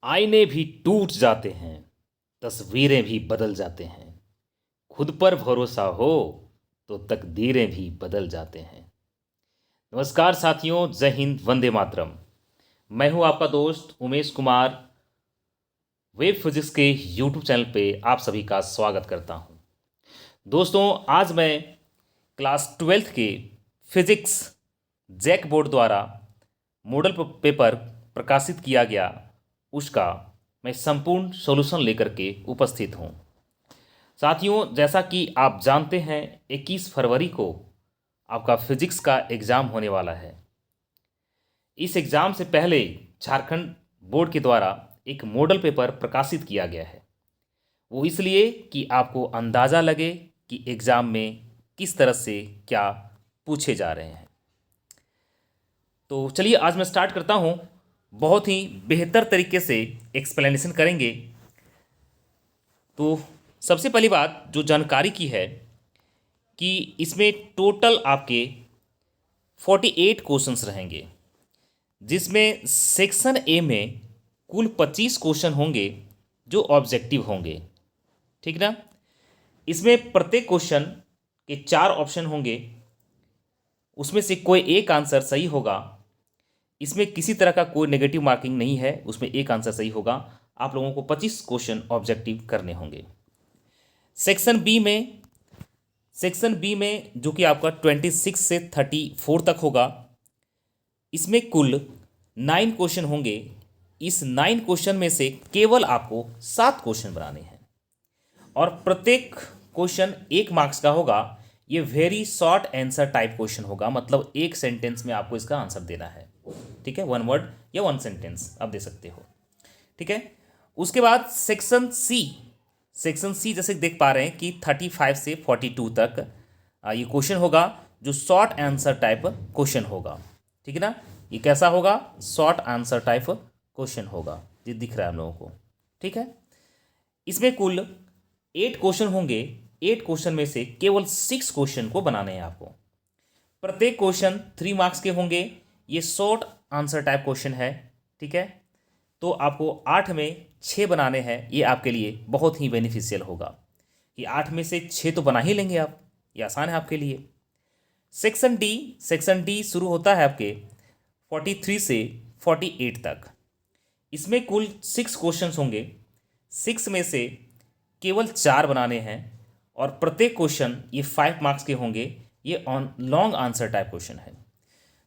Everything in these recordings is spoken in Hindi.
आईने भी टूट जाते हैं, तस्वीरें भी बदल जाते हैं। खुद पर भरोसा हो तो तकदीरें भी बदल जाते हैं। नमस्कार साथियों, जय हिंद, वंदे मातरम। मैं हूं आपका दोस्त उमेश कुमार। वेब फिजिक्स के यूट्यूब चैनल पे आप सभी का स्वागत करता हूं। दोस्तों, आज मैं क्लास 12th के फिजिक्स जैक बोर्ड द्वारा मॉडल पेपर प्रकाशित किया गया, उसका मैं संपूर्ण सॉल्यूशन लेकर के उपस्थित हूं। साथियों, जैसा कि आप जानते हैं, 21 फरवरी को आपका फिजिक्स का एग्ज़ाम होने वाला है। इस एग्ज़ाम से पहले झारखंड बोर्ड के द्वारा एक मॉडल पेपर प्रकाशित किया गया है। वो इसलिए कि आपको अंदाज़ा लगे कि एग्ज़ाम में किस तरह से क्या पूछे जा रहे हैं। तो चलिए आज मैं स्टार्ट करता हूँ। बहुत ही बेहतर तरीके से एक्सप्लेनेशन करेंगे। तो सबसे पहली बात जो जानकारी की है कि इसमें टोटल आपके 48 क्वेश्चंस रहेंगे, जिसमें सेक्शन ए में कुल 25 क्वेश्चन होंगे जो ऑब्जेक्टिव होंगे। ठीक ना। इसमें प्रत्येक क्वेश्चन के 4 ऑप्शन होंगे, उसमें से कोई एक आंसर सही होगा। इसमें किसी तरह का कोई नेगेटिव मार्किंग नहीं है, उसमें एक आंसर सही होगा। आप लोगों को 25 क्वेश्चन ऑब्जेक्टिव करने होंगे। सेक्शन बी में जो कि आपका 26 से 34 तक होगा, इसमें कुल 9 क्वेश्चन होंगे। इस 9 क्वेश्चन में से केवल आपको 7 क्वेश्चन बनाने हैं और प्रत्येक क्वेश्चन 1 मार्क्स का होगा। ये very short answer type question होगा, मतलब एक सेंटेंस में आपको इसका आंसर देना है। ठीक है, 1 वर्ड या 1 सेंटेंस आप दे सकते हो। ठीक है। उसके बाद सेक्शन सी जैसे देख पा रहे हैं कि 35 से 42 तक ये क्वेश्चन होगा, जो शॉर्ट आंसर टाइप क्वेश्चन होगा। ठीक है ना। ये कैसा होगा? शॉर्ट आंसर टाइप क्वेश्चन होगा, ये दिख रहा है हम लोगों को। ठीक है। इसमें कुल 8 क्वेश्चन होंगे। 8 क्वेश्चन में से केवल 6 क्वेश्चन को बनाने हैं आपको। प्रत्येक क्वेश्चन 3 मार्क्स के होंगे। ये शॉर्ट आंसर टाइप क्वेश्चन है। ठीक है। तो आपको 8 में 6 बनाने हैं। ये आपके लिए बहुत ही बेनिफिशियल होगा कि 8 में से 6 तो बना ही लेंगे आप। ये आसान है आपके लिए। सेक्शन डी शुरू होता है आपके 43 से 48 तक। इसमें कुल 6 क्वेश्चंस होंगे। 6 में से केवल 4 बनाने हैं और प्रत्येक क्वेश्चन ये 5 मार्क्स के होंगे। ये लॉन्ग आंसर टाइप क्वेश्चन है।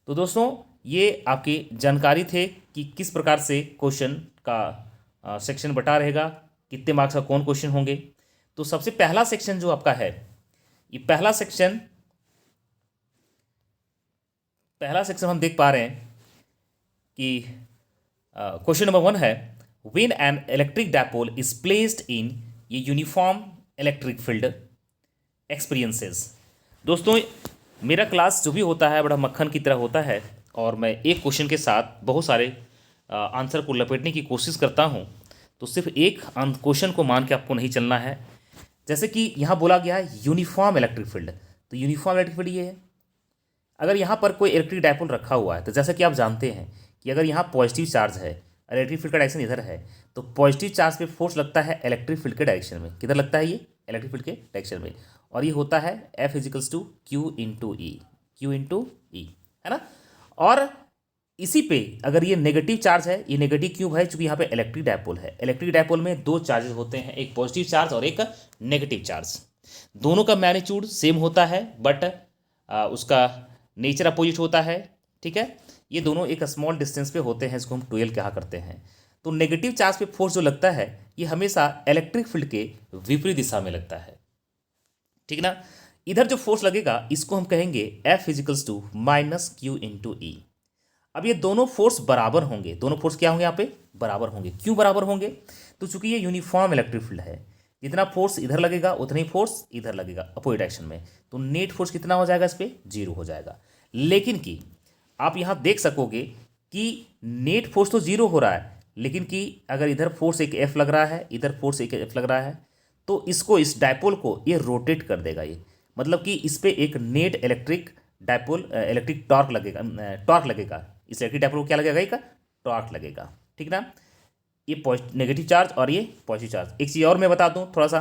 तो दोस्तों, ये आपकी जानकारी थे कि किस प्रकार से क्वेश्चन का सेक्शन बटा रहेगा, कितने मार्क्स का कौन क्वेश्चन होंगे। तो सबसे पहला सेक्शन जो आपका है, ये पहला सेक्शन हम देख पा रहे हैं कि क्वेश्चन नंबर 1 है, when an electric dipole is placed in ये यूनिफॉर्म इलेक्ट्रिक फील्ड एक्सपीरियंसेस। दोस्तों, मेरा क्लास जो भी होता है बड़ा मक्खन की तरह होता है और मैं एक क्वेश्चन के साथ बहुत सारे आंसर को लपेटने की कोशिश करता हूं। तो सिर्फ एक क्वेश्चन को मान के आपको नहीं चलना है। जैसे कि यहाँ बोला गया है यूनिफॉर्म इलेक्ट्रिक फील्ड, तो यूनिफॉर्म इलेक्ट्रिक फील्ड ये है। अगर यहाँ पर कोई इलेक्ट्रिक डायपोल रखा हुआ है, तो जैसा कि आप जानते हैं कि अगर यहाँ पॉजिटिव चार्ज है, इलेक्ट्रिक फील्ड का डायरेक्शन इधर है, तो पॉजिटिव चार्ज पे फोर्स लगता है इलेक्ट्रिक फील्ड के डायरेक्शन में। किधर लगता है? ये इलेक्ट्रिक फील्ड के डायरेक्शन में। और ये होता है F इजिकल्स to q into E, है ना। और इसी पे अगर ये नेगेटिव चार्ज है, ये नेगेटिव क्यों है? चूंकि यहाँ पे इलेक्ट्रिक डायपोल है। इलेक्ट्रिक डायपोल में 2 चार्जेस होते हैं, एक पॉजिटिव चार्ज और एक नेगेटिव चार्ज। दोनों का मैग्नीट्यूड सेम होता है, बट उसका नेचर अपोजिट होता है। ठीक है। ये दोनों एक स्मॉल डिस्टेंस पे होते हैं, इसको हम ट्वेल्व कहा करते हैं। तो नेगेटिव चार्ज पे फोर्स जो लगता है, ये हमेशा इलेक्ट्रिक फील्ड के विपरीत दिशा में लगता है। ठीक ना। इधर जो फोर्स लगेगा इसको हम कहेंगे F इजिकल्स to minus q into E. अब ये दोनों फोर्स बराबर होंगे। दोनों फोर्स क्या होंगे? यहाँ पे बराबर होंगे। क्यों बराबर होंगे? तो चूंकि ये यूनिफॉर्म इलेक्ट्रिक फील्ड है, जितना फोर्स इधर लगेगा उतना ही फोर्स इधर लगेगा अपोजिट डायरेक्शन में। तो नेट फोर्स कितना हो जाएगा? इस पर 0 हो जाएगा। लेकिन कि आप यहाँ देख सकोगे कि नेट फोर्स तो 0 हो रहा है, लेकिन कि अगर इधर फोर्स एक F लग रहा है, इधर फोर्स एक F लग रहा है, तो इसको, इस डायपोल को ये रोटेट कर देगा। ये मतलब कि इस पे एक नेट इलेक्ट्रिक टॉर्क लगेगा। इस इलेक्ट्रिक डायपोल को क्या लगेगा? एक टॉर्क लगेगा। ठीक ना। ये नेगेटिव चार्ज और ये पॉजिटिव चार्ज। एक चीज़ और मैं बता दूं थोड़ा सा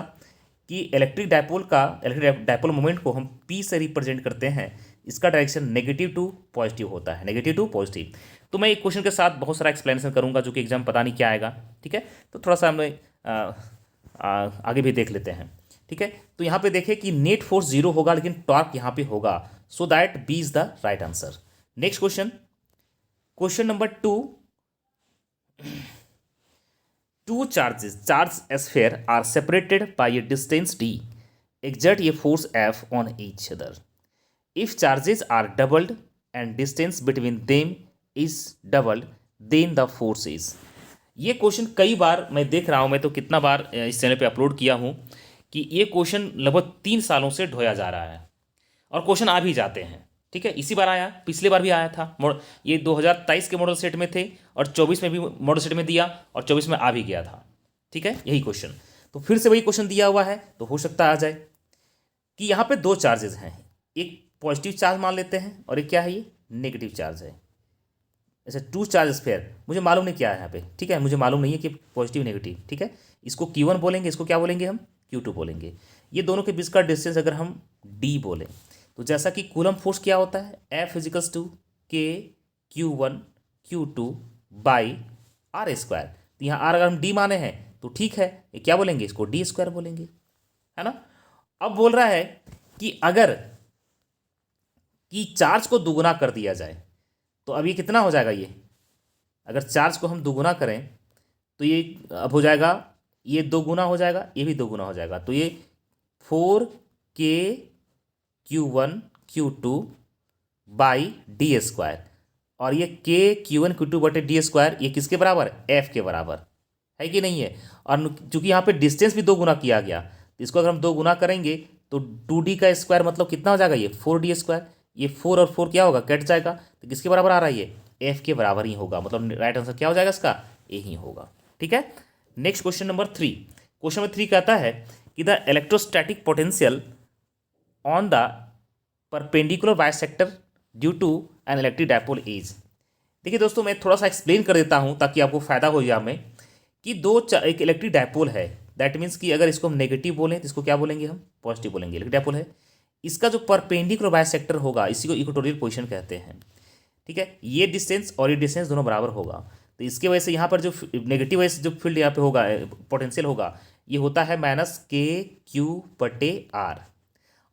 कि इलेक्ट्रिक डायपोल मोमेंट को हम पी से रिप्रेजेंट करते हैं। इसका डायरेक्शन नेगेटिव टू पॉजिटिव होता है, नेगेटिव टू पॉजिटिव। तो मैं एक क्वेश्चन के साथ बहुत सारा एक्सप्लेनेशन करूंगा जो कि एग्जाम पता नहीं क्या आएगा, ठीक है। तो थोड़ा सा हम आगे भी देख लेते हैं, ठीक है। तो यहाँ पे देखें कि नेट फोर्स जीरो होगा लेकिन टॉर्क यहाँ पे होगा, so that B is the right answer. Next question, question number 2, two charge sphere are separated by a distance d, exert a force F on each other. If charges are doubled and distance between them is doubled, then the force is। ये क्वेश्चन कई बार मैं देख रहा हूँ, मैं तो कितना बार इस चैनल पे अपलोड किया हूँ कि ये क्वेश्चन लगभग 3 सालों से ढोया जा रहा है और क्वेश्चन आ भी जाते हैं, ठीक है। इसी बार आया, पिछले बार भी आया था, ये 2023 के मॉडल सेट में थे और 24 में भी मॉडल सेट में दिया और 24 में आ भी गया था, ठीक है, यही क्वेश्चन। तो फिर से वही क्वेश्चन दिया हुआ है तो हो सकता है आ जाए कि यहाँ पे 2 चार्जेस हैं, एक पॉजिटिव चार्ज मान लेते हैं और एक क्या है, ये नेगेटिव चार्ज है। ऐसे 2 चार्ज स्फीयर, मुझे मालूम नहीं क्या है यहाँ पे, ठीक है, मुझे मालूम नहीं है कि पॉजिटिव नेगेटिव, ठीक है। इसको Q1 बोलेंगे, इसको क्या बोलेंगे हम, Q2 बोलेंगे। ये दोनों के बीच का डिस्टेंस अगर हम D बोलें तो जैसा कि कूलम फोर्स क्या होता है, F इजिकल्स to K Q1 Q2 by R square. तो यहाँ R अगर हम D माने हैं तो ठीक है, ये क्या बोलेंगे, इसको D स्क्वायर बोलेंगे, है ना। अब बोल रहा है कि अगर कि चार्ज को दुगुना कर दिया जाए तो अब ये कितना हो जाएगा, ये अगर चार्ज को हम दुगुना करें तो ये अब हो जाएगा, ये 2 गुना हो जाएगा, ये भी 2 गुना हो जाएगा। तो ये 4K Q1 Q2 by D square और ये K Q1 Q2 बटे डी स्क्वायर, ये किसके बराबर, F के बराबर है कि नहीं है। और चूंकि यहाँ पे डिस्टेंस भी 2 गुना किया गया तो इसको अगर हम 2 गुना करेंगे तो 2D का स्क्वायर मतलब कितना हो जाएगा, ये 4D स्क्वायर। ये 4 और 4 क्या होगा, कट जाएगा, तो किसके बराबर आ रहा है, ये F के बराबर ही होगा। मतलब राइट आंसर क्या हो जाएगा इसका, ए ही होगा, ठीक है। Next question number 3, question number 3 कहता है कि the electrostatic potential on the perpendicular bisector due to an electric dipole is. देखिए दोस्तों, मैं थोड़ा सा एक्सप्लेन कर देता हूं ताकि आपको फायदा हो जाए हमें कि एक इलेक्ट्रिक डायपोल है, दैट मीन्स कि अगर इसको हम नेगेटिव बोलें तो इसको क्या बोलेंगे, हम पॉजिटिव बोलेंगे। इलेक्ट्रिक डायपोल है, इसका जो परपेंडिकुलर बाइसेक्टर होगा इसी को इक्वेटोरियल पोजीशन कहते हैं, ठीक है। ये डिस्टेंस और ये डिस्टेंस दोनों बराबर होगा, तो इसके वजह से यहाँ पर जो नेगेटिव वजह से जो फील्ड यहाँ पे होगा, पोटेंशियल होगा, ये होता है -KQ/R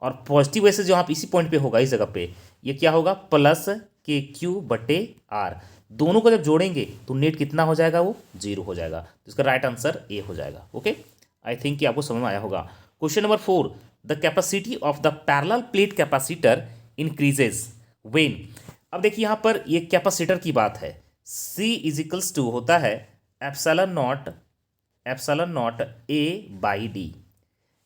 और पॉजिटिव वजह से जो आप इसी पॉइंट पे होगा, इस जगह पे ये क्या होगा, +KQ/R। दोनों को जब जोड़ेंगे तो नेट कितना हो जाएगा, वो 0 हो जाएगा। तो इसका राइट आंसर ए हो जाएगा। ओके, आई थिंक कि आपको समझ में आया होगा। Question number 4, the capacity of the parallel plate capacitor increases when. अब देखिए यहाँ पर ये कैपेसिटर की बात है, C इजिकल्स टू होता है एप्सिलॉन नॉट A/D।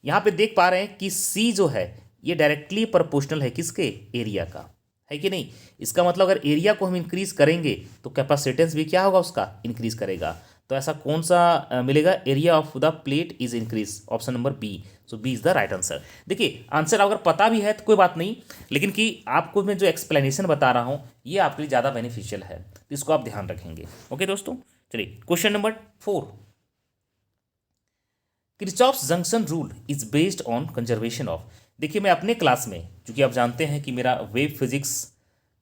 यहाँ पे देख पा रहे हैं कि C जो है ये डायरेक्टली प्रोपोर्शनल है किसके, एरिया का, है कि नहीं। इसका मतलब अगर एरिया को हम इंक्रीज करेंगे तो कैपेसिटेंस भी क्या होगा, उसका इंक्रीज करेगा। तो ऐसा कौन सा मिलेगा, area of the plate is increase, option number B. So B is the right answer. देखिए आंसर अगर पता भी है तो कोई बात नहीं, लेकिन कि आपको मैं जो एक्सप्लेनेशन बता रहा हूँ ये आपके लिए ज़्यादा बेनिफिशियल है, तो इसको आप ध्यान रखेंगे। ओके दोस्तों, चलिए question number 4, Kirchhoff's junction rule is based on conservation of. देखिए मैं अपने क्लास में, चूंकि आप जानते हैं कि मेरा वेब फिजिक्स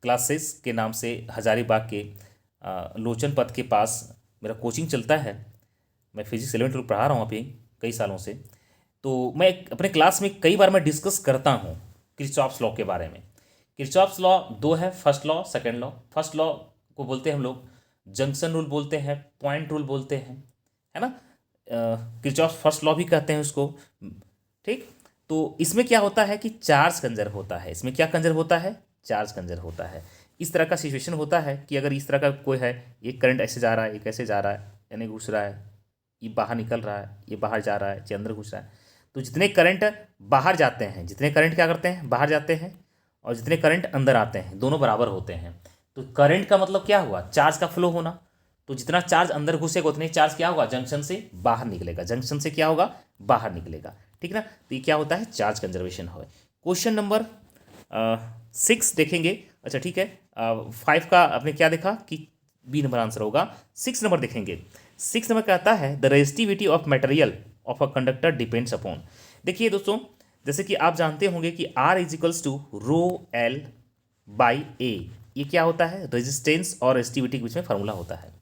क्लासेस के नाम से हजारीबाग के लोचन पथ के पास मेरा कोचिंग चलता है। मैं फिजिक्स 11th पढ़ा रहा हूँ अभी कई सालों से। तो मैं अपने क्लास में कई बार मैं डिस्कस करता हूँ किरचॉफ्स लॉ के बारे में। किरचॉफ्स लॉ 2 है, first law, second law. First law को बोलते हैं हम लोग जंक्शन रूल बोलते हैं, पॉइंट रूल बोलते हैं, है ना। किरचॉफ्स फर्स्ट लॉ भी कहते हैं उसको, ठीक। तो इसमें क्या होता है कि चार्ज कंजर्व होता है। इसमें क्या कंजर्व होता है, चार्ज कंजर्व होता है। इस तरह का सिचुएशन होता है कि अगर इस तरह का कोई है, एक करंट ऐसे जा रहा है, एक ऐसे जा रहा है, यानी घुस रहा है, ये बाहर निकल रहा है, ये बाहर जा रहा है, ये अंदर घुस रहा है। तो जितने करंट बाहर जाते हैं, जितने करंट क्या करते हैं, बाहर जाते हैं, और जितने करंट अंदर आते हैं, दोनों बराबर होते हैं। तो करंट का मतलब क्या हुआ, चार्ज का फ्लो होना। तो जितना चार्ज अंदर घुसेगा उतने चार्ज क्या होगा, जंक्शन से बाहर निकलेगा, जंक्शन से क्या होगा, बाहर निकलेगा, ठीक ना। तो ये क्या होता है, चार्ज कंजर्वेशन है। क्वेश्चन नंबर 6 देखेंगे। अच्छा ठीक है, 5 का आपने क्या देखा कि बी नंबर आंसर होगा। 6 नंबर देखेंगे। 6 नंबर कहता है the resistivity of material of a conductor depends upon. देखिए दोस्तों, जैसे कि आप जानते होंगे कि R is equals to rho L by A, ये क्या होता है, रेजिस्टेंस और रेजिस्टिविटी के बीच में फार्मूला होता है।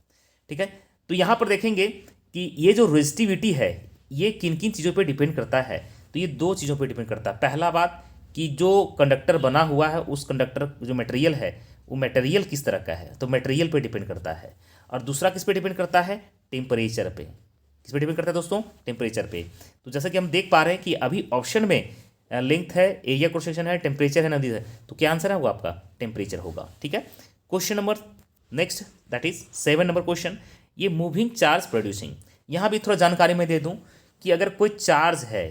ठीक है, तो यहाँ पर देखेंगे कि ये जो रेजिस्टिविटी है ये किन किन चीज़ों पे डिपेंड करता है। तो ये दो चीज़ों पे डिपेंड करता है। पहला बात कि जो कंडक्टर बना हुआ है उस कंडक्टर जो मटेरियल है वो मटेरियल किस तरह का है, तो मटेरियल पे डिपेंड करता है। और दूसरा किस पे डिपेंड करता है, टेम्परेचर पे। किस पे डिपेंड करता है दोस्तों, टेम्परेचर पे। तो जैसा कि हम देख पा रहे हैं कि अभी ऑप्शन में लेंथ है, एरिया क्रॉस सेक्शन है, टेम्परेचर है, नदी है, तो क्या आंसर है वो आपका टेम्परेचर होगा। ठीक है, question number next that is 7 number question, ये मूविंग चार्ज प्रोड्यूसिंग। यहाँ भी थोड़ा जानकारी मैं दे दूँ कि अगर कोई चार्ज है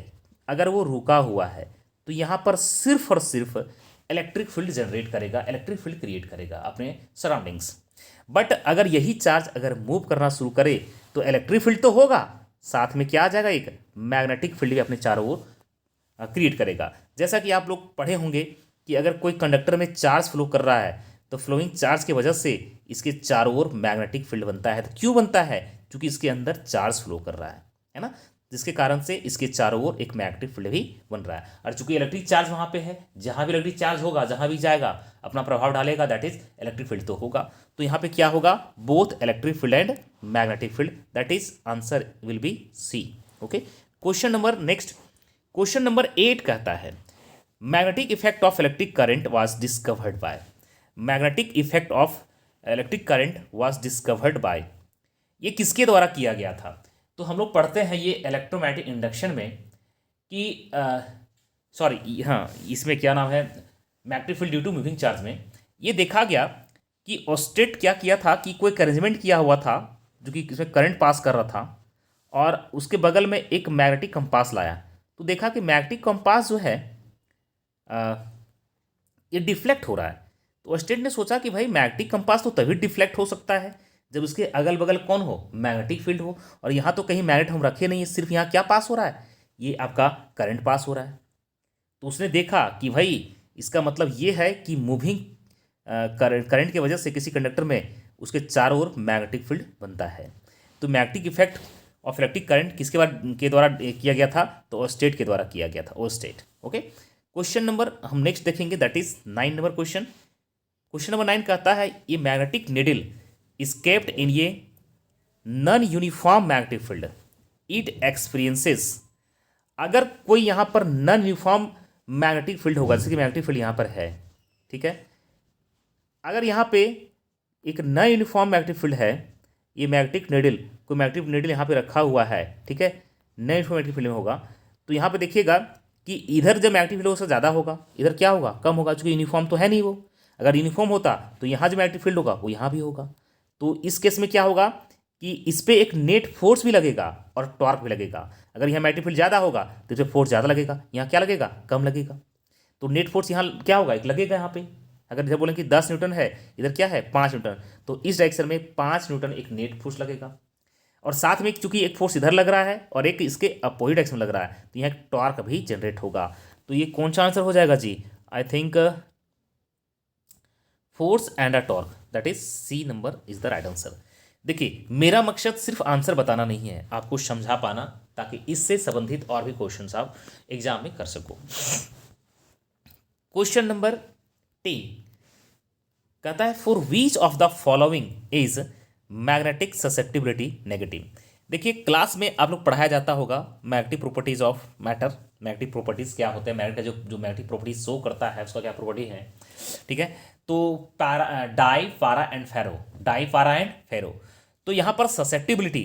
अगर वो रुका हुआ है तो यहाँ पर सिर्फ और सिर्फ इलेक्ट्रिक फील्ड जनरेट करेगा, इलेक्ट्रिक फील्ड क्रिएट करेगा अपने सराउंडिंग्स। बट अगर यही चार्ज अगर मूव करना शुरू करे तो इलेक्ट्रिक फील्ड तो होगा, साथ में क्या आ जाएगा, एक मैग्नेटिक फील्ड भी अपने चारों ओर क्रिएट करेगा। जैसा कि आप लोग पढ़े होंगे कि अगर कोई कंडक्टर में चार्ज फ्लो कर रहा है तो फ्लोइंग चार्ज की वजह से इसके चारों ओर मैग्नेटिक फील्ड बनता है। तो क्यों बनता है, क्योंकि इसके अंदर चार्ज फ्लो कर रहा है ना, जिसके कारण से इसके चारों ओर एक मैग्नेटिक फील्ड भी बन रहा है। और चूंकि इलेक्ट्रिक चार्ज वहाँ पे है, जहाँ भी इलेक्ट्रिक चार्ज होगा, जहाँ भी जाएगा अपना प्रभाव डालेगा, दैट इज इलेक्ट्रिक फील्ड तो होगा। तो यहाँ पे क्या होगा, both electric field and magnetic field, that is answer will be C. Okay, question number next, question number 8 कहता है magnetic effect of electric current was discovered by. Magnetic effect of electric current was discovered by, ये किसके द्वारा किया गया था। तो हम लोग पढ़ते हैं ये इलेक्ट्रोमैग्नेटिक इंडक्शन में कि सॉरी हाँ, इसमें क्या नाम है, magnetic field due to moving charge में ये देखा गया कि ऑस्टेट क्या किया था कि कोई अरेंजमेंट किया हुआ था जो कि इसमें करंट पास कर रहा था और उसके बगल में एक मैग्नेटिक कंपास लाया। तो देखा कि मैग्नेटिक कंपास जो है ये डिफ्लेक्ट हो रहा है। तो ऑस्टेट ने सोचा कि भाई मैग्नेटिक कंपास तो तभी डिफ्लेक्ट हो सकता है जब उसके अगल बगल कौन हो, मैग्नेटिक फील्ड हो। और यहाँ तो कहीं मैग्नेट हम रखे नहीं है, सिर्फ यहाँ क्या पास हो रहा है, ये आपका करंट पास हो रहा है। तो उसने देखा कि भाई इसका मतलब ये है कि मूविंग करंट की वजह से किसी कंडक्टर में उसके चारों ओर मैग्नेटिक फील्ड बनता है। तो magnetic effect of electric current किसके बाद के द्वारा किया गया था, तो ऑस्टेट के द्वारा किया गया था, ऑस्टेट। ओके, क्वेश्चन नंबर हम नेक्स्ट देखेंगे that is 9 number question. Question number 9 कहता है ये magnetic needle is kept in a non-uniform magnetic field. It experiences, अगर कोई यहाँ पर नॉन यूनिफॉर्म मैग्नेटिक फील्ड होगा, जैसे कि मैग्नेटिक फील्ड यहाँ पर है, ठीक है, अगर यहाँ पे एक नॉन यूनिफॉर्म मैग्नेटिक फील्ड है, ये मैग्नेटिक निडल, कोई मैग्नेटिक निडल यहाँ पे रखा हुआ है, ठीक है, नॉन यूनिफॉर्म मैग्नेटिक फील्ड में होगा, तो यहाँ पे देखिएगा कि इधर जब मैग्नेटिक फील्ड उससे ज़्यादा होगा, इधर क्या होगा, कम होगा, क्योंकि यूनिफॉर्म तो है नहीं वो। अगर यूनिफॉर्म होता तो यहाँ जो मैग्नेटिक फील्ड होगा वो यहाँ भी होगा। तो इस केस में क्या होगा कि इस पर एक नेट फोर्स भी लगेगा और टॉर्क भी लगेगा। अगर यहाँ मैग्नेटिक फील्ड ज़्यादा होगा तो इस पर फोर्स ज़्यादा लगेगा, यहाँ क्या लगेगा, कम लगेगा। तो नेट फोर्स यहाँ क्या होगा, एक लगेगा यहाँ पे। अगर इधर बोलें कि 10 न्यूटन है, इधर क्या है 5 न्यूटन, तो इस डायरेक्शन में 5 न्यूटन एक नेट फोर्स लगेगा। और साथ में चूंकि एक फोर्स इधर लग रहा है और एक इसके अपोजिट डायरेक्शन में लग रहा है, तो यहाँ एक टॉर्क भी जनरेट होगा। तो ये कौन सा आंसर हो जाएगा जी, I think force and a torque, that is C number is the right answer. देखिए मेरा मकसद सिर्फ आंसर बताना नहीं है, आपको समझा पाना, ताकि इससे संबंधित और भी क्वेश्चंस आप एग्जाम में कर सको। क्वेश्चन नंबर 10 कहता है for which of the following is magnetic susceptibility negative. देखिए क्लास में आप लोग पढ़ाया जाता होगा magnetic properties of matter, magnetic properties क्या होते हैं, मैग्नेट जो मैग्नेटिक प्रॉपर्टीज शो करता है उसका क्या प्रॉपर्टी है, ठीक है। तो डाई, पारा एंड फेरो, डाई, पारा एंड फेरो। तो यहाँ पर ससेप्टिबिलिटी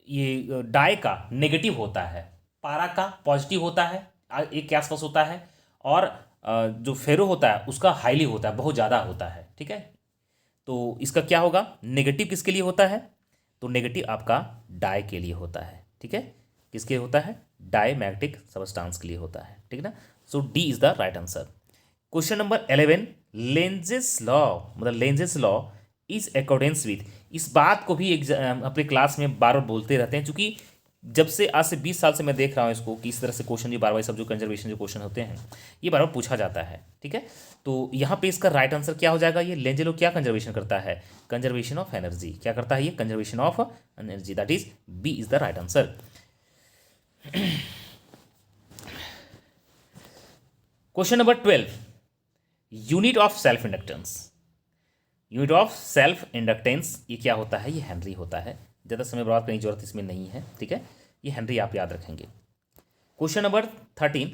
ये डाई का नेगेटिव होता है, पारा का पॉजिटिव होता है, एक के आसपास होता है, और जो फेरो होता है उसका हाईली होता है, बहुत ज़्यादा होता है, ठीक है। तो इसका क्या होगा, नेगेटिव किसके लिए होता है, तो नेगेटिव आपका डाई के लिए होता है, ठीक है। किसके होता है, डाई मैग्नेटिक सबस्टांस के लिए होता है, ठीक है ना। So D is the right answer. Question number 11 Lenz's law, मतलब Lenz's law is accordance with, इस बात को भी अपने क्लास में बार बार बोलते रहते हैं, चूंकि जब से आज से 20 साल से मैं देख रहा हूँ इसको कि इस तरह से क्वेश्चन ये बार बार सब जो कंजर्वेशन जो क्वेश्चन होते हैं ये बार बार पूछा जाता है, ठीक है। तो यहाँ पे इसका राइट आंसर क्या हो जाएगा, ये लेंजेलो क्या कंजर्वेशन करता है, कंजर्वेशन ऑफ एनर्जी। क्या करता है ये, conservation of energy, that is B is the right answer. Question number 12, unit of self inductance. Unit of self inductance ये क्या होता है, ये हेनरी होता है। ज़्यादा समय बर्बाद करने की जरूरत इसमें नहीं है, ठीक है। ये हेनरी आप याद रखेंगे। क्वेश्चन नंबर 13,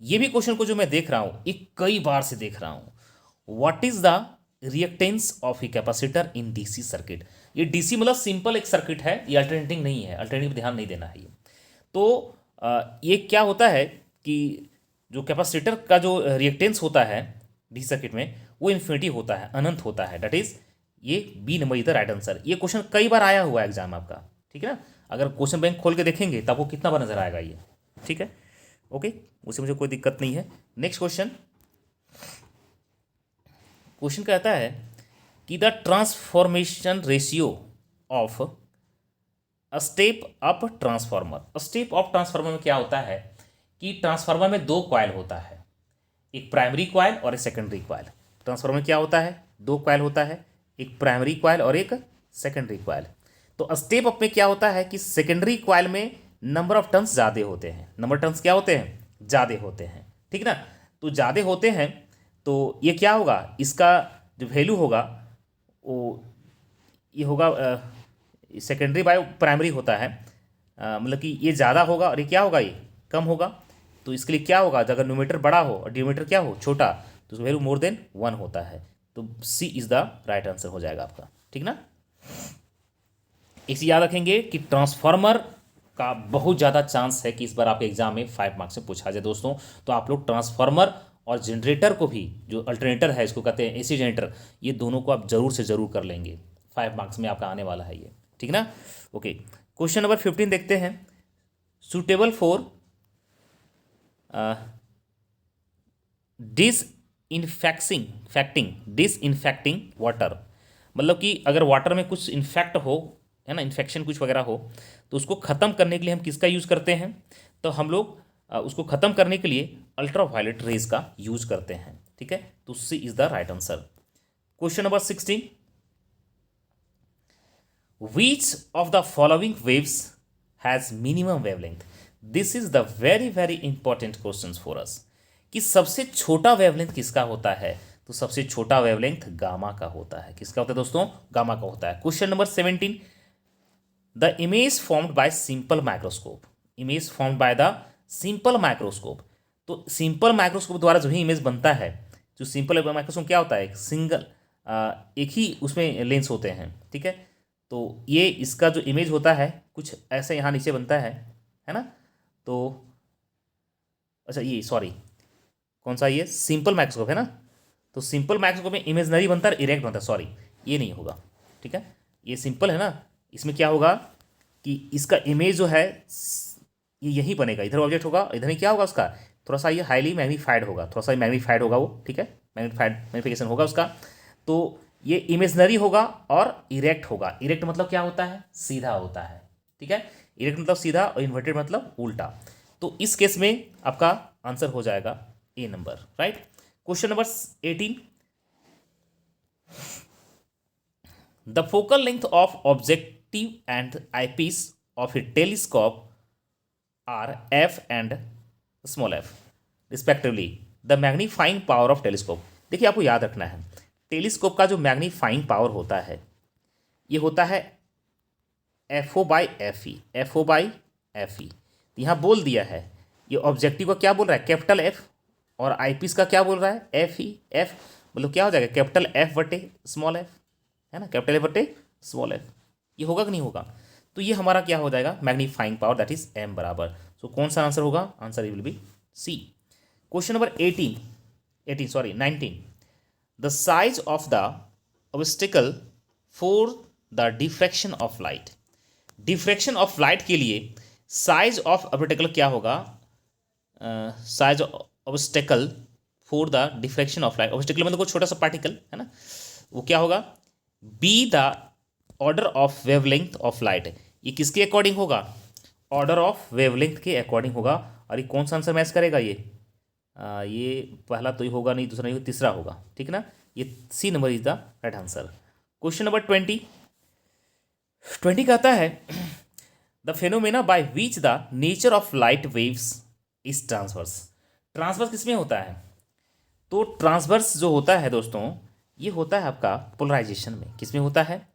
ये भी क्वेश्चन को जो मैं देख रहा हूँ ये कई बार से देख रहा हूँ। What is the reactance of a capacitor in DC circuit. ये डीसी मतलब सिंपल एक सर्किट है, ये अल्टरनेटिंग नहीं है, अल्टरनेटिव ध्यान नहीं देना है ये। तो ये क्या होता है कि जो कैपेसिटर का जो रिएक्टेंस होता है डीसी सर्किट में वो इन्फिनिटी होता है, अनंत होता है, दैट इज ये B number is the right answer. ये क्वेश्चन कई बार आया हुआ है एग्जाम आपका, ठीक है ना। अगर क्वेश्चन बैंक खोल के देखेंगे तो आपको कितना बार नजर आएगा ये, ठीक है। ओके, उससे मुझे कोई दिक्कत नहीं है। नेक्स्ट क्वेश्चन, क्वेश्चन कहता है कि the transformation ratio of a step up transformer. Step up transformer में क्या होता है कि ट्रांसफार्मर में दो कॉइल होता है, एक प्राइमरी कॉइल और एक सेकेंडरी कॉइल। ट्रांसफार्मर में क्या होता है, दो कॉइल होता है, एक प्राइमरी कॉइल और एक सेकेंडरी कॉइल। तो स्टेप अप में क्या होता है कि सेकेंडरी कॉइल में नंबर ऑफ टर्न्स ज़्यादा होते हैं, नंबर टर्न्स क्या होते हैं, ज़्यादा होते हैं, ठीक ना। तो ज़्यादा होते हैं तो ये क्या होगा, इसका जो वैल्यू होगा वो ये होगा सेकेंडरी बाय प्राइमरी होता है, मतलब कि ये ज़्यादा होगा और ये क्या होगा, ये कम होगा। तो इसके लिए क्या होगा, अगर न्यूमरेटर बड़ा हो और डिनोमिनेटर क्या हो, छोटा, तो उसका वैल्यू मोर देन 1 होता है। तो C is the right answer हो जाएगा आपका, ठीक ना। इसे याद रखेंगे कि ट्रांसफार्मर का बहुत ज़्यादा चांस है कि इस बार आपके एग्जाम में 5 मार्क्स से पूछा जाए दोस्तों। तो आप लोग ट्रांसफार्मर और जनरेटर को भी, जो अल्टरनेटर है इसको कहते हैं एसी जनरेटर, ये दोनों को आप जरूर से जरूर कर लेंगे। 5 मार्क्स में आपका आने वाला है ये, ठीक ना। ओके, क्वेश्चन नंबर 15 देखते हैं। सुटेबल फॉर डिसइंफेक्टिंग वाटर, मतलब कि अगर वाटर में कुछ इन्फेक्ट हो, है ना, इन्फेक्शन कुछ वगैरह हो, तो उसको ख़त्म करने के लिए हम किसका यूज़ करते हैं, तो हम लोग उसको ख़त्म करने के लिए अल्ट्रा वायलेट रेज का यूज़ करते हैं, ठीक है। तो C is the right answer. Question number 16, which of the following waves has minimum wavelength. This is the very very important question for us कि सबसे छोटा वेवलेंथ किसका होता है, तो सबसे छोटा वेवलेंथ गामा का होता है। किसका होता है दोस्तों, गामा का होता है। Question number 17, the image formed by simple microscope. Image formed by the simple microscope, तो सिंपल माइक्रोस्कोप द्वारा जो ही इमेज बनता है, जो सिंपल माइक्रोस्कोप क्या होता है, एक सिंगल एक ही उसमें लेंस होते हैं, ठीक है। तो ये इसका जो इमेज होता है कुछ ऐसे यहाँ नीचे बनता है ना। तो अच्छा ये सॉरी कौन सा, ये सिंपल माइक्रोस्कोप है ना। तो सिंपल माइक्रोस्कोप में इमेजनरी बनता है, इरेक्ट बनता है, सॉरी ये नहीं होगा, ठीक है। ये सिंपल है ना, इसमें क्या होगा कि इसका इमेज जो है ये यही बनेगा, इधर ऑब्जेक्ट होगा, इधर ही क्या होगा उसका, थोड़ा सा ये हाईली मैग्नीफाइड होगा, थोड़ा सा मैग्नीफाइड होगा वो, ठीक है, मैग्नीफिकेशन होगा उसका। तो ये इमेजनरी होगा और इरेक्ट होगा। इरेक्ट मतलब क्या होता है, सीधा होता है, ठीक है। इरेक्ट मतलब सीधा और इन्वर्टेड मतलब उल्टा। तो इस केस में आपका आंसर हो जाएगा A number, right. Question number 18, the focal length of objective and eyepiece of a telescope are F and small f respectively. The magnifying power of telescope. देखिए आपको याद रखना है, टेलीस्कोप का जो मैग्नीफाइंग पावर होता है ये होता है FO by FE, FO by FE। यहाँ बोल दिया है, ये ऑब्जेक्टिव का क्या बोल रहा है, कैपिटल F, और आईपीस का क्या बोल रहा है, FE, F मतलब क्या हो जाएगा, कैपिटल F बटे स्मॉल f, है ना, कैपिटल F बटे स्मॉल f। ये होगा कि नहीं होगा, तो ये हमारा क्या हो जाएगा, magnifying power, that is m बराबर। सो कौन सा आंसर होगा, answer will B C। Question number 19, the size of the obstacle for the diffraction of light. Diffraction of light के लिए साइज ऑफ ऑब्स्टिकल क्या होगा, size obstacle for the diffraction of light. Obstacle मतलब कोई छोटा सा पार्टिकल है ना, वो क्या होगा, be the order of wavelength of light. ये किसके अकॉर्डिंग होगा, ऑर्डर ऑफ वेवलेंथ के अकॉर्डिंग होगा। और ये कौन सा आंसर मैच करेगा? ये पहला तो ही होगा नहीं, दूसरा नहीं होगा, तीसरा होगा, ठीक ना। ये C number is the right answer. Question number 20 कहता है the phenomena by which the nature of light waves is transverse. Transverse किसमें होता है? तो ट्रांसवर्स जो होता है दोस्तों, ये होता है आपका पोलराइजेशन में। किसमें होता है?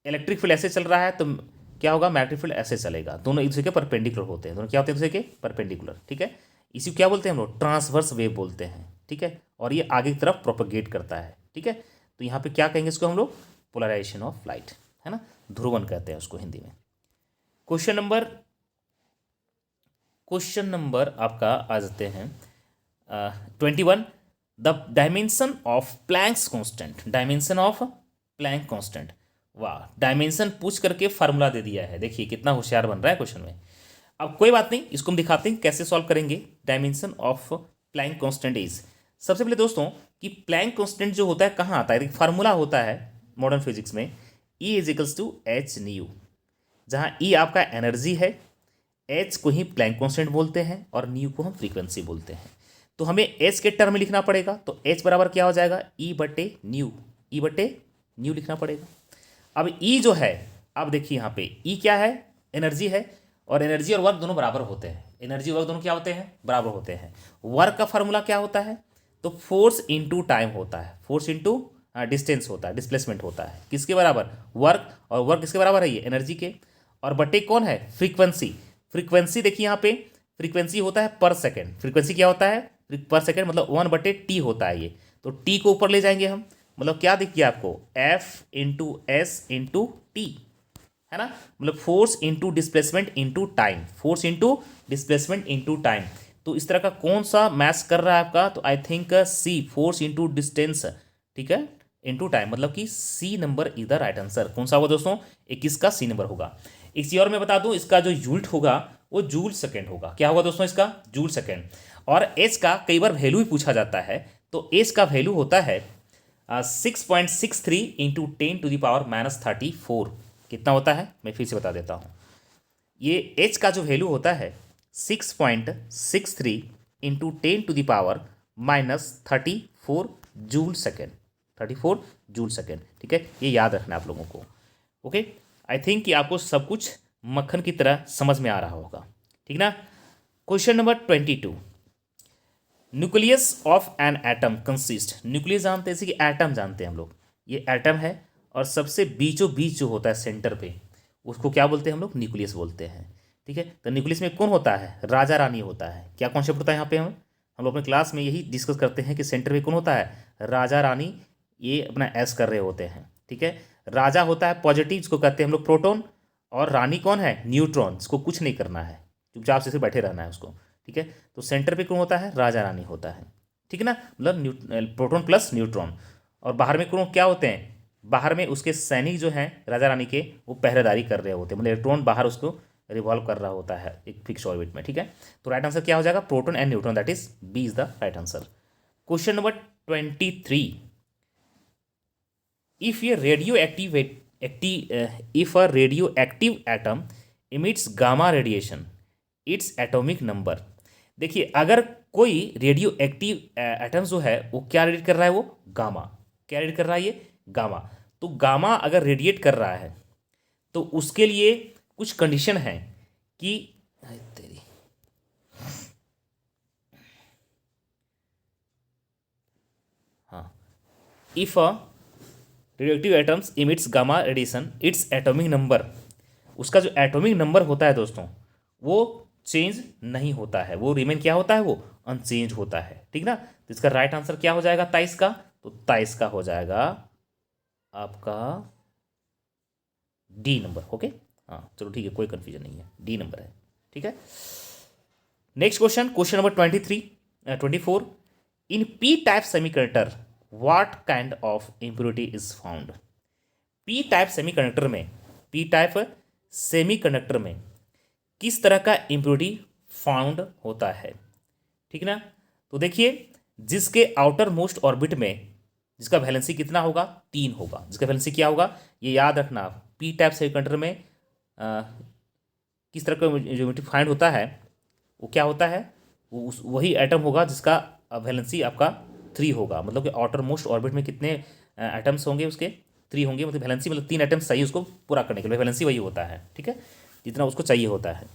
इलेक्ट्रिक फील्ड ऐसे चल रहा है तो क्या होगा? मैग्नेटिक फील्ड ऐसे चलेगा। दोनों एक दूसरे के परपेंडिकुलर होते हैं। दोनों क्या होते हैं? एक दूसरे के परपेंडिकुलर, ठीक है। इसी को क्या बोलते हैं हम लोग? ट्रांसवर्स वेव बोलते हैं, ठीक है। और ये आगे की तरफ प्रोपगेट करता है, ठीक है। तो यहाँ पे क्या कहेंगे इसको हम लोग? पोलराइजेशन ऑफ लाइट, है ना, ध्रुवन कहते हैं उसको हिंदी में। क्वेश्चन नंबर आपका आ जाते हैं 21 the dimension of Planck's constant. Dimension of Planck constant, वाह, डायमेंशन पूछ करके फार्मूला दे दिया है। देखिए कितना होशियार बन रहा है क्वेश्चन में। अब कोई बात नहीं, इसको हम दिखाते हैं कैसे सॉल्व करेंगे। Dimension of Planck constant is, सबसे पहले दोस्तों कि प्लैंक कांस्टेंट जो होता है कहाँ आता है? फार्मूला होता है मॉडर्न फिजिक्स में, E is equals to H nu, जहाँ E आपका एनर्जी है, एच को ही प्लैंक कांस्टेंट बोलते हैं और न्यू को हम फ्रीक्वेंसी बोलते हैं। तो हमें एच के टर्म में लिखना पड़ेगा। तो एच बराबर क्या हो जाएगा? ई बटे न्यू लिखना पड़ेगा। अब ई जो है, अब देखिए यहाँ पे ई क्या है? एनर्जी है। और एनर्जी और वर्क दोनों बराबर होते हैं। एनर्जी और वर्क दोनों क्या होते हैं? बराबर होते हैं। वर्क का फॉर्मूला क्या होता है? तो फोर्स इंटू टाइम होता है, फोर्स इंटू डिस्टेंस होता है, डिस्प्लेसमेंट होता है। किसके बराबर? वर्क। और वर्क किसके बराबर है? ये एनर्जी के। और बटे कौन है? फ्रीक्वेंसी। फ्रीक्वेंसी देखिए यहाँ पे फ्रीक्वेंसी होता है पर सेकेंड। फ्रीक्वेंसी क्या होता है? पर सेकेंड, मतलब 1/t होता है ये। तो t को ऊपर ले जाएंगे हम, मतलब क्या दिख गया आपको? F into S into T, है ना, मतलब force into displacement into time, force into displacement into time. तो इस तरह का कौन सा मैच कर रहा है आपका? तो I think C, force into distance, ठीक है, इंटू टाइम, मतलब कि C number is the right answer. कौन सा होगा दोस्तों? 21 का सी नंबर होगा। एक चीज और मैं बता दूं, इसका जो यूनिट होगा वो जूल सेकेंड होगा। क्या होगा दोस्तों? इसका जूल सेकेंड। और एच का कई बार वैल्यू ही पूछा जाता है। तो एच का वैल्यू होता है 6.63 इंटू 10⁻34। कितना होता है? मैं फिर से बता देता हूँ। ये एच का जो वैल्यू होता है 6.63 into 10⁻34 joule second, 34 joule second, ठीक है। ये याद रखना आप लोगों को, ओके। आई थिंक कि आपको सब कुछ मक्खन की तरह समझ में आ रहा होगा, ठीक ना। Question number 22 nucleus of an atom consist. Nucleus जानते हैं, जैसे कि एटम जानते हैं हम लोग, ये एटम है और सबसे बीचों बीच जो होता है सेंटर पे, उसको क्या बोलते हैं हम लोग? न्यूक्लियस बोलते हैं, ठीक है। तो न्यूक्लियस में कौन होता है? राजा रानी होता है। क्या कॉन्सेप्ट होता है यहाँ पे? हम लोग अपने क्लास में यही डिस्कस करते हैं कि सेंटर में कौन होता है? राजा रानी, ये अपना ऐश कर रहे होते हैं, ठीक है। राजा होता है पॉजिटिव, जिसको कहते हैं हम लोग प्रोटॉन, और रानी कौन है? न्यूट्रॉन, जिसको कुछ नहीं करना है, चुपचाप से बैठे रहना है उसको, ठीक है। तो सेंटर पे कौन होता है? राजा रानी होता है, ठीक है ना, मतलब प्रोटॉन प्लस न्यूट्रॉन। और बाहर में कौन क्या होते हैं? बाहर में उसके सैनिक जो हैं राजा रानी के, वो पहरेदारी कर रहे होते हैं, मतलब इलेक्ट्रॉन बाहर उसको रिवॉल्व कर रहा होता है एक फिक्स ऑर्बिट में, ठीक है। तो राइट आंसर क्या हो जाएगा? Proton and neutron, that is B is the right answer. Question number 23 if a radioactive atom emits gamma radiation its atomic number। देखिए अगर कोई रेडियो एक्टिव एटम जो है वो क्या रेडिएट कर रहा है? वो गामा। क्या रेडिएट कर रहा है? ये गामा। तो गामा अगर रेडिएट कर रहा है तो उसके लिए कुछ कंडीशन है कि तेरी हाँ, if a radioactive atoms emits gamma radiation its atomic number, उसका जो एटॉमिक नंबर होता है दोस्तों वो चेंज नहीं होता है, वो रिमेन क्या होता है? वो अनचेंज होता है, ठीक ना। तो इसका राइट आंसर क्या हो जाएगा 23 का? तो 23 का हो जाएगा आपका डी नंबर, ओके। हाँ चलो ठीक है, कोई कंफ्यूजन नहीं है, डी नंबर है, ठीक है। Next question, question number 24 in P type semiconductor what kind of impurity is found. P type semiconductor में किस तरह का इम्प्योरिटी फाउंड होता है, ठीक ना। तो देखिए जिसके आउटर मोस्ट ऑर्बिट में जिसका वैलेंसी कितना होगा? 3 होगा। जिसका वैलेंसी क्या होगा? ये याद रखना आप, पी टाइप सेमीकंडक्टर में किस तरह का ज्योमेट्री फाइंड होता है, वो क्या होता है, वो वही एटम होगा जिसका वैलेंसी आपका 3 होगा। मतलब कि आउटर मोस्ट ऑर्बिट में कितने एटम्स होंगे, उसके 3 होंगे। मतलब वैलेंसी मतलब 3 एटम्स चाहिए उसको पूरा करने के लिए, वैलेंसी वही होता है, ठीक है, जितना उसको चाहिए होता है,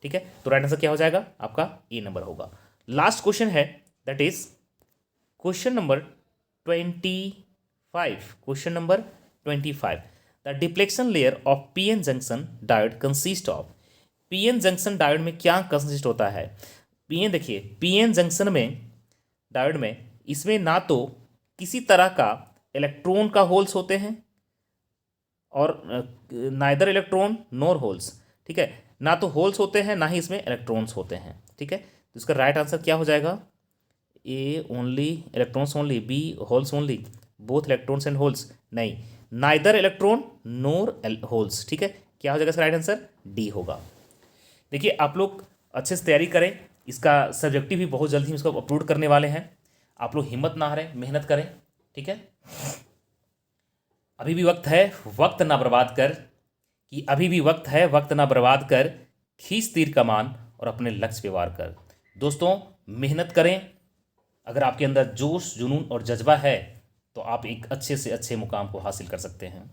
ठीक है। तो राइट आंसर क्या हो जाएगा आपका, ए नंबर होगा। लास्ट क्वेश्चन है, that is question number 25। Question number 25, the deflection layer of PN junction diode consist of. PN junction diode में क्या कंसिस्ट होता है। पीएन देखिए, पीएन जंक्शन में डायोड में इसमें ना तो किसी तरह का इलेक्ट्रॉन का होल्स होते हैं और नाइदर इलेक्ट्रॉन नोर होल्स, ठीक है, ना तो होल्स होते हैं ना ही इसमें इलेक्ट्रॉन्स होते हैं, ठीक है। तो इसका राइट आंसर क्या हो जाएगा, A only electrons only, B holes only, both electrons and holes, नहीं, नाइदर इलेक्ट्रॉन नोर होल्स, ठीक है। क्या हो जाएगा इसका राइट आंसर, डी होगा। देखिए आप लोग अच्छे से तैयारी करें, इसका सब्जेक्टिव भी बहुत जल्दी हम इसको अपलोड करने वाले हैं। आप लोग हिम्मत ना हारें, मेहनत करें, ठीक है। अभी भी वक्त है, वक्त ना बर्बाद कर, कि अभी भी वक्त है, वक्त ना बर्बाद कर, खींच तीर कमान और अपने लक्ष्य पे वार कर। दोस्तों मेहनत करें, अगर आपके अंदर जोश जुनून और जज्बा है तो आप एक अच्छे से अच्छे मुकाम को हासिल कर सकते हैं।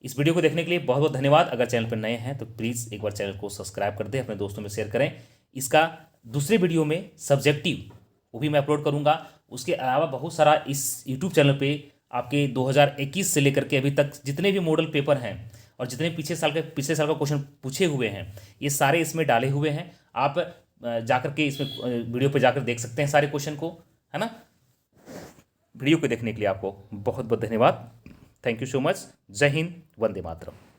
इस वीडियो को देखने के लिए बहुत बहुत धन्यवाद। अगर चैनल पर नए हैं तो प्लीज़ एक बार चैनल को सब्सक्राइब कर दें, अपने दोस्तों में शेयर करें। इसका दूसरे वीडियो में सब्जेक्टिव वो भी मैं अपलोड करूंगा। उसके अलावा बहुत सारा इस यूट्यूब चैनल पे आपके 2021 से लेकर के अभी तक जितने भी मॉडल पेपर हैं और जितने पिछले साल का क्वेश्चन पूछे हुए हैं, ये सारे इसमें डाले हुए हैं। आप जाकर के इसमें वीडियो पे जाकर देख सकते हैं सारे क्वेश्चन को, है ना। वीडियो को देखने के लिए आपको बहुत बहुत धन्यवाद। Thank you so much. जय हिंद, वंदे मातरम।